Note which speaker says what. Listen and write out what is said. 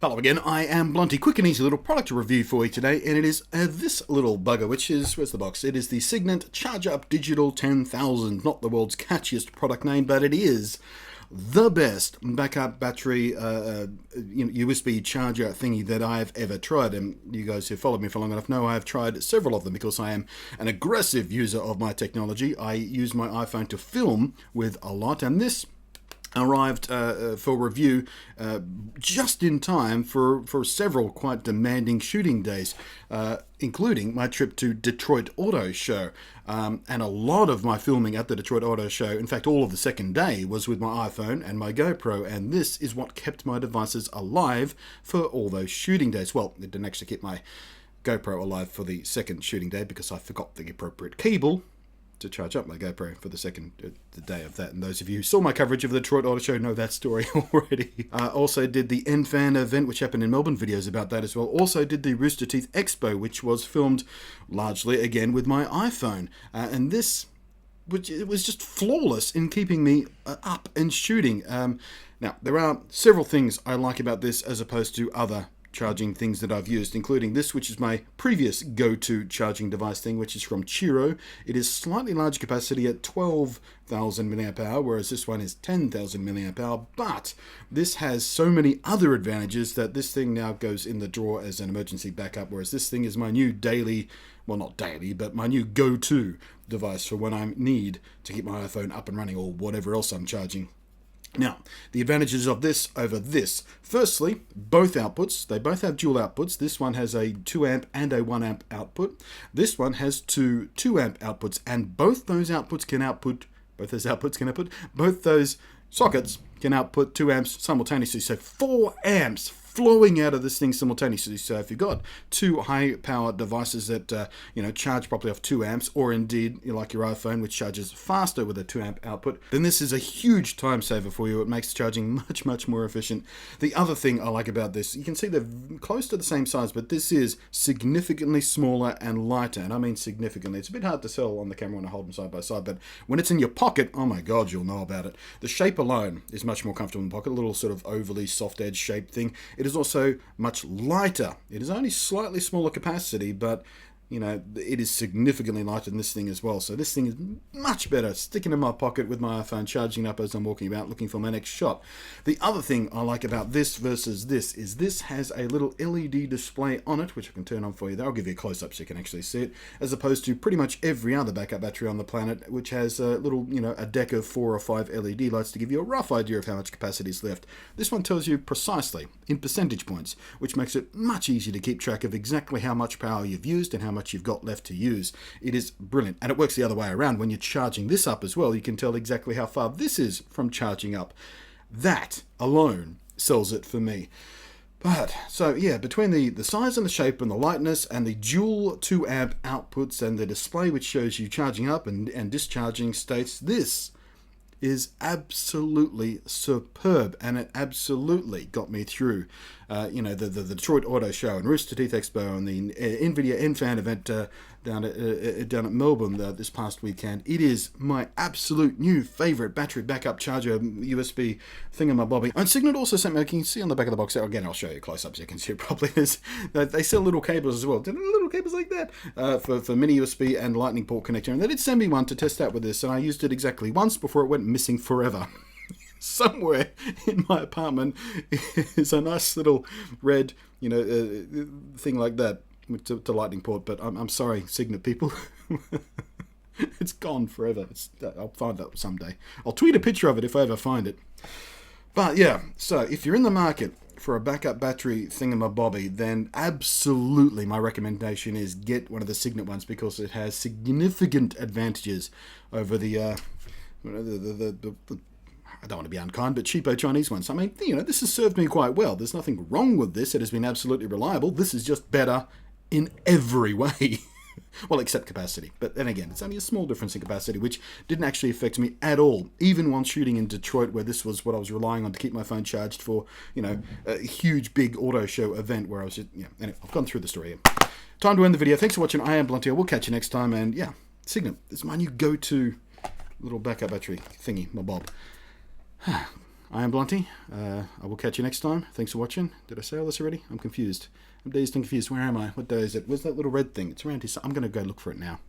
Speaker 1: Hello again, I am Blunty. Quick and easy little product review for you today, and it is this little bugger, which is, where's the box? It is the Signet Charge Up Digital 10,000. Not the world's catchiest product name, but it is the best backup battery USB charger thingy that I've ever tried. And you guys who followed me for long enough know I have tried several of them because I am an aggressive user of my technology. I use my iPhone to film with a lot, and this arrived for review just in time for several quite demanding shooting days, including my trip to Detroit Auto Show. And a lot of my filming at the Detroit Auto Show, in fact all of the second day, was with my iPhone and my GoPro, and this is what kept my devices alive for all those shooting days. Well, it didn't actually keep my GoPro alive for the second shooting day because I forgot the appropriate cable to charge up my GoPro for the day of that. And those of you who saw my coverage of the Detroit Auto Show know that story already. Also did the NFAN event, which happened in Melbourne, videos about that as well. Also did the Rooster Teeth Expo, which was filmed largely again with my iPhone. And this, which it was just flawless in keeping me up and shooting. Now, there are several things I like about this as opposed to other charging things that I've used, including this, which is my previous go-to charging device thing, which is from Qiro. It is slightly larger capacity at 12,000 milliamp hour, whereas this one is 10,000 milliamp hour, but this has so many other advantages that this thing now goes in the drawer as an emergency backup, whereas this thing is my new daily, well, not daily, but my new go-to device for when I need to keep my iPhone up and running or whatever else I'm charging. Now, the advantages of this over this. Firstly, both outputs. They both have dual outputs. This one has a 2 amp and a 1 amp output. This one has two 2 amp outputs, and both those sockets can output 2 amps simultaneously. So 4 amps flowing out of this thing simultaneously. So if you've got two high power devices that charge properly off 2 amps, or indeed like your iPhone, which charges faster with a 2 amp output, then this is a huge time saver for you. It makes charging much more efficient. The other thing I like about this, you can see they're close to the same size, but this is significantly smaller and lighter, and I mean significantly. It's a bit hard to sell on the camera when I hold them side by side, but when it's in your pocket, oh my god, you'll know about it. The shape alone is much more comfortable in the pocket, a little sort of overly soft edge shaped thing. It is also much lighter. It is only slightly smaller capacity, but it is significantly lighter than this thing as well. So this thing is much better sticking in my pocket with my iPhone, charging up as I'm walking about, looking for my next shot. The other thing I like about this versus this is this has a little LED display on it, which I can turn on for you there. I'll give you a close-up so you can actually see it, as opposed to pretty much every other backup battery on the planet, which has a little, a deck of 4 or 5 LED lights to give you a rough idea of how much capacity is left. This one tells you precisely in percentage points, which makes it much easier to keep track of exactly how much power you've used and how much you've got left to use. It is brilliant, and it works the other way around. When you're charging this up as well, you can tell exactly how far this is from charging up. That alone sells it for me. But, so yeah, between the size and the shape and the lightness and the dual 2 amp outputs and the display which shows you charging up and discharging states, this is absolutely superb, and it absolutely got me through the Detroit Auto Show and Rooster Teeth Expo and the NVIDIA NFAN event down at Melbourne this past weekend. It is my absolute new favorite battery backup charger USB thingamabobby. And Signet also sent me, you can see on the back of the box there, again I'll show you close up so you can see it properly, they sell little cables as well, little cables like that for mini USB and lightning port connector, and they did send me one to test out with this, and I used it exactly once before it went missing forever. Somewhere in my apartment is a nice little red, thing like that to lightning port. But I'm sorry, Signet people, it's gone forever. I'll find that someday. I'll tweet a picture of it if I ever find it. But yeah, so if you're in the market for a backup battery thingamabobby, then absolutely my recommendation is get one of the Signet ones, because it has significant advantages over the I don't want to be unkind, but cheapo Chinese ones. I mean, this has served me quite well. There's nothing wrong with this. It has been absolutely reliable. This is just better in every way. Well, except capacity. But then again, it's only a small difference in capacity, which didn't actually affect me at all, even while shooting in Detroit, where this was what I was relying on to keep my phone charged for, a huge, big auto show event where I was just, anyway, I've gone through the story here. Time to end the video. Thanks for watching. I am Blunty. We'll catch you next time. And yeah, Signet is my new go-to little backup battery thingy, my bob. I am Blunty. I will catch you next time. Thanks for watching. Did I say all this already? I'm confused. I'm dazed and confused. Where am I? What day is it? Where's that little red thing? It's around here. I'm going to go look for it now.